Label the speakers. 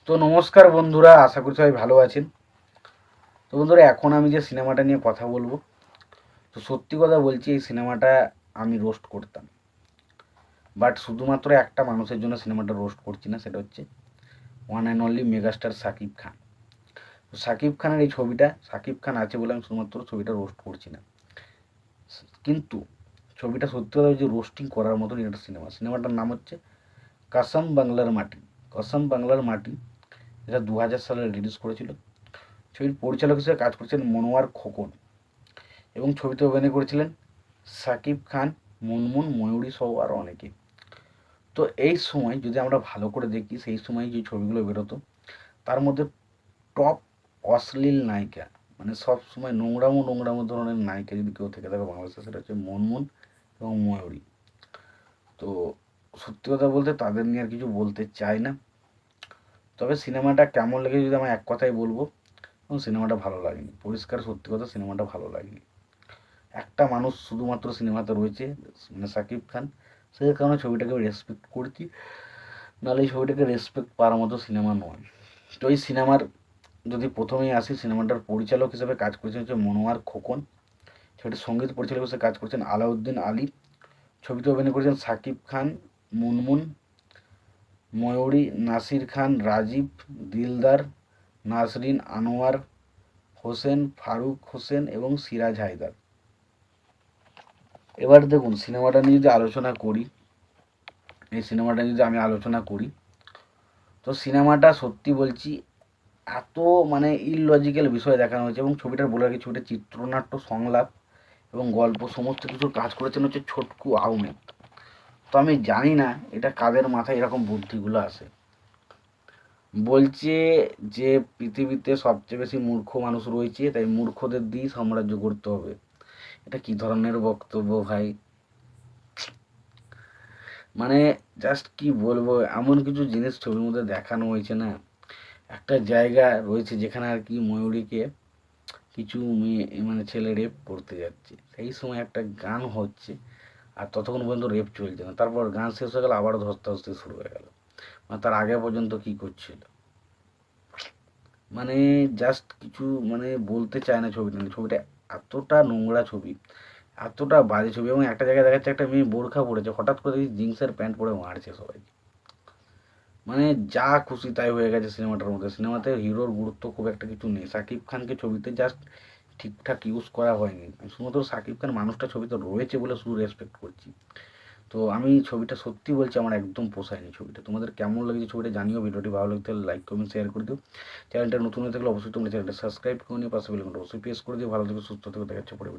Speaker 1: তো নমস্কার বন্ধুরা, আশা করি সবাই ভালো আছেন। তো বন্ধুরা, এখন আমি যে সিনেমাটা নিয়ে কথা বলবো, তো সত্যি কথা বলছি, এই সিনেমাটা আমি রোস্ট করতাম। বাট শুধুমাত্র একটা মানুষের জন্য সিনেমাটা রোস্ট করছি না, সেটা হচ্ছে one and only megastar Shakib Khan. তো শাকিব খানের এই ছবিটা, শাকিব খান আছে বলে আমি শুধুমাত্র ছবিটা রোস্ট করছি না, কিন্তু ছবিটা সত্যি কথা হচ্ছে রোস্টিং করার মতন একটা সিনেমাটার নাম হচ্ছে কসম বাংলার মাটি। কসম বাংলার মাটি, এটা 2000 সালে রিলিজ করেছিল। ছবির পরিচালক হিসেবে কাজ করছেন মনোয়ার খোকন, এবং ছবিতে অভিনয় করেছিলেন সাকিব খান, মুনমুন, ময়ূরী সহ আরও অনেকে। তো এই সময় যদি আমরা ভালো করে দেখি, সেই সময় যে ছবিগুলো বেরোতো তার মধ্যে টপ অশ্লীল নায়িকা, মানে সব সময় নোংরামো নোংরামো ধরনের নায়িকা যদি কেউ থেকে থাকে বাংলাদেশে, সেটা হচ্ছে মুনমুন এবং ময়ূরী। তো সত্যি কথা বলতে তাদের নিয়ে আর কিছু বলতে চাই না। তবে সিনেমাটা কেমন লেগেছে যদি আমি এক কথাই বলবো, এবং সিনেমাটা ভালো লাগেনি। পরিষ্কার সত্যি কথা, সিনেমাটা ভালো লাগেনি। একটা মানুষ শুধুমাত্র সিনেমাতে রয়েছে, মানে সাকিব খান, সেই কারণে ছবিটাকে রেসপেক্ট করছি, নাহলে এই ছবিটাকে রেসপেক্ট পাওয়ার মতো সিনেমা নয়। তো এই সিনেমার যদি প্রথমেই আসি, সিনেমাটার পরিচালক হিসেবে কাজ করেছেন হচ্ছে মনোয়ার খোকন। ছবিটির সঙ্গীত পরিচালক হিসেবে কাজ করছেন আলাউদ্দিন আলী। ছবিতে অভিনয় করেছেন সাকিব খান, মুনমুন, ময়ূরী, নাসির খান, রাজীব, দিলদার, নাসরিন, আনোয়ার হোসেন, ফারুক হোসেন এবং সিরাজ হায়দার। এবার দেখুন, সিনেমাটা নিয়ে যদি আলোচনা করি, এই সিনেমাটা যদি আমি আলোচনা করি, তো সিনেমাটা সত্যি বলছি এত মানে ইললজিক্যাল বিষয় দেখানো হয়েছে। এবং ছবিটার বলে রাখি, ছবিটা চিত্রনাট্য, সংলাপ এবং গল্প সমস্ত কিছু কাজ করেছেন হচ্ছে ছোটকু আহমেদ। তো আমি জানি না এটা কাদের মাথায় এরকম বুদ্ধিগুলো আসে। বলছে যে পৃথিবীতে সবচেয়ে বেশি মূর্খ মানুষ রয়েছে, তাই মূর্খদের দিয়েই সাম্রাজ্য করতে হবে। এটা কি ধরনের বক্তব্য ভাই? মানে জাস্ট কি বলবো, এমন কিছু জিনিস ছবির মধ্যে দেখানো হয়েছে না। একটা জায়গা রয়েছে যেখানে আর কি ময়ূরীকে কিছু মেয়ে মানে ছেলে রেপ করতে যাচ্ছে, সেই সময় একটা গান হচ্ছে, আর ততক্ষণ পর্যন্ত রেপ চলছে না। তারপর গান শেষ হয়ে গেল, আবার ধস্তাধস্তি শুরু হয়ে গেল। মানে তার আগে পর্যন্ত কি করছিল, মানে জাস্ট কিছু মানে বলতে চায় না ছবিটা নিয়ে। ছবিটা এতটা নোংরা ছবি, এতটা বাজে ছবি। এবং একটা জায়গায় দেখাচ্ছে একটা মেয়ে বোরখা পড়েছে, হঠাৎ করে দেখি জিন্সের প্যান্ট পরে মারছে সবাই। মানে যা খুশি তাই হয়ে গেছে সিনেমাটার মধ্যে। সিনেমাতে হিরোর গুরুত্ব খুব একটা কিছু নেই। সাকিব খানকে ছবিতে জাস্ট ঠিকঠাক ইউজ করা হয়নি। আমি শুধুমাত্র সাকিব খান মানুষটা ছবিতে রয়েছে বলে শুধু রেসপেক্ট করছি। তো আমি ছবিটা সত্যি বলছি, আমার একদম পোষায়নি ছবিটা। তোমাদের কেমন লাগছে ছবিটা জানিও। ভিডিওটি ভালো লাগলে লাইক কমেন্ট শেয়ার করে দিও। চ্যানেলটা নতুন হয়ে থাকলে অবশ্যই তোমরা চ্যানেলটা সাবস্ক্রাইব করে নিও, পাশে বেল আইকনটা অবশ্যই প্রেস করে দিও। ভালো থেকো, সুস্থ থেকো, দেখা হচ্ছে পরে।